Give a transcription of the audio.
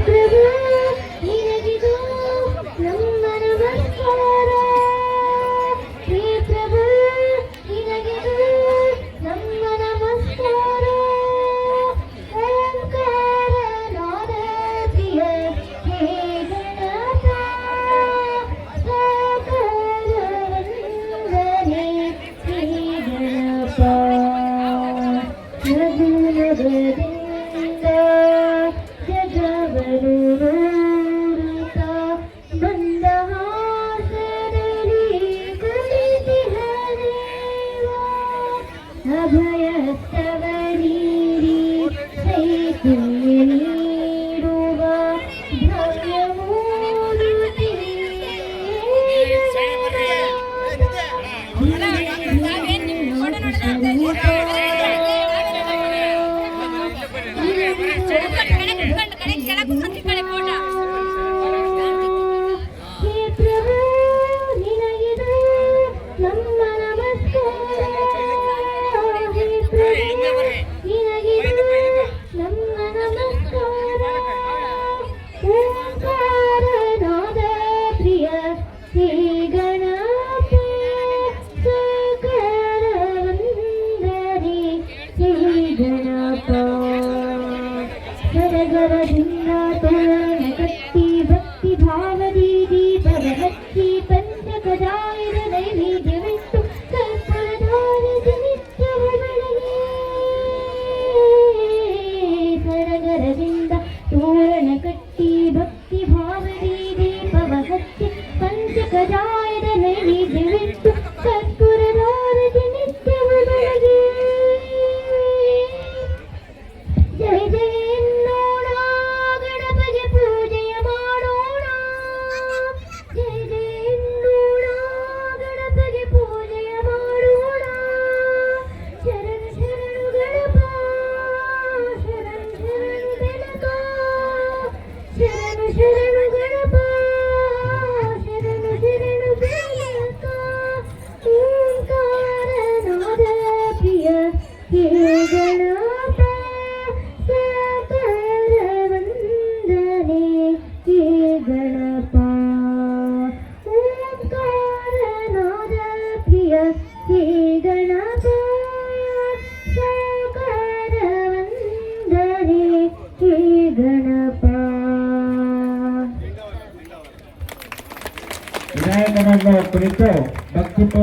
ಪ್ರಭು ನಿನಗಿದು ನಮ್ಮ ನಮಸ್ಕಾರ. ಹೇ ಪ್ರಭು ನಿನಗಿದು ನಮ್ಮ ನಮಸ್ಕಾರ. ಓಂಕಾರ ನಾದ ಪ್ರಿಯ ಹೇ ಗಣಪ ಸಾಕಾರ ವಂದನೆ ಹೇ ಗಣಪ. ರಘುನಗರದಿಂದ ಜಗವನ್ನು ನೋಡುತ್ತಾ ಮಂದಹಾಸದಲ್ಲಿ ಕುಳಿತಿಹ ದೇವ. ಅಭಯಸ್ತವ ನೀಡಿ ಚೈತನ್ಯ ನೀಡುವ ಭವ್ಯಮೂರ್ತಿ. ಹೇ ಪ್ರಭು ನಿನಗಿದು ನಮ್ಮ ನಮಸ್ಕಾರ. ಹೇ ಪ್ರಭು ನಿನಗಿದು ನಮ್ಮ ನಮಸ್ಕಾರ. ಓಂಕಾರ ನಾದ ಪ್ರಿಯ ಹೇ ಗಣಪ ಸಾಕಾರ ವಂದನೆ ಹೇ ಗಣಪ. ಸರಗರದಿಂದ ತೋರಣ ಕಟ್ಟಿ ಭಕ್ತಿ ಭಾವದಿ ದೀಪದ ಹಚ್ಚಿ ಪಂಚಕಜಾಯದ ನೈವೇದ್ಯವಿಟ್ಟು ಕರ್ಪೂರಧಾರದಿ ನಿತ್ಯವೂ ಬೆಳಗಿ. ಸರಗರದಿಂದ ತೋರಣ ಕಟ್ಟಿ ಭಕ್ತಿ ಭಾವದಿ ದೀಪವ ಹಚ್ಚಿ ಪಂಚಕಜಾಯದ ನೈವೇದ್ಯವಿಟ್ಟು ಕರ್ಪೂರಧಾರದಿ ನಿತ್ಯವೂ ಬೆಳಗಿ. ಜಯ ಜಯ ಎನ್ನೋಣ ಗಣಪಗೆ ಪೂಜೆಯ ಮಾಡೋಣ. ಜಯ ಜಯ ಎನ್ನೋಣ ಗಣಪಗೆ ಪೂಜೆಯ ಮಾಡೋಣ. ಶರಣು ಶರಣು ಗಣಪ ಶರಣು ಶರಣು ಬೆಳಕ. ಶರಣು ಶರಣು ಗಣಪ ಶರಣು ಶರಣು ಬೆಳಕ. ಓಂಕಾರ ನಾದ ಪ್ರಿಯ ಹೇ ಗಣಪ ಸಾಕಾರ ವಂದನೆ ಹೇ ಗಣಪ. ಓಂಕಾರ ನಾದ ಪ್ರಿಯ ಹೇ ಗಣಪ ಸಾಕಾರ ವಂದನೆ ಹೇ ಗಣಪ. ವಿನಾಯಕನನ್ನು ಕುರಿತು ಭಕ್ತಿಪೂರ್ವ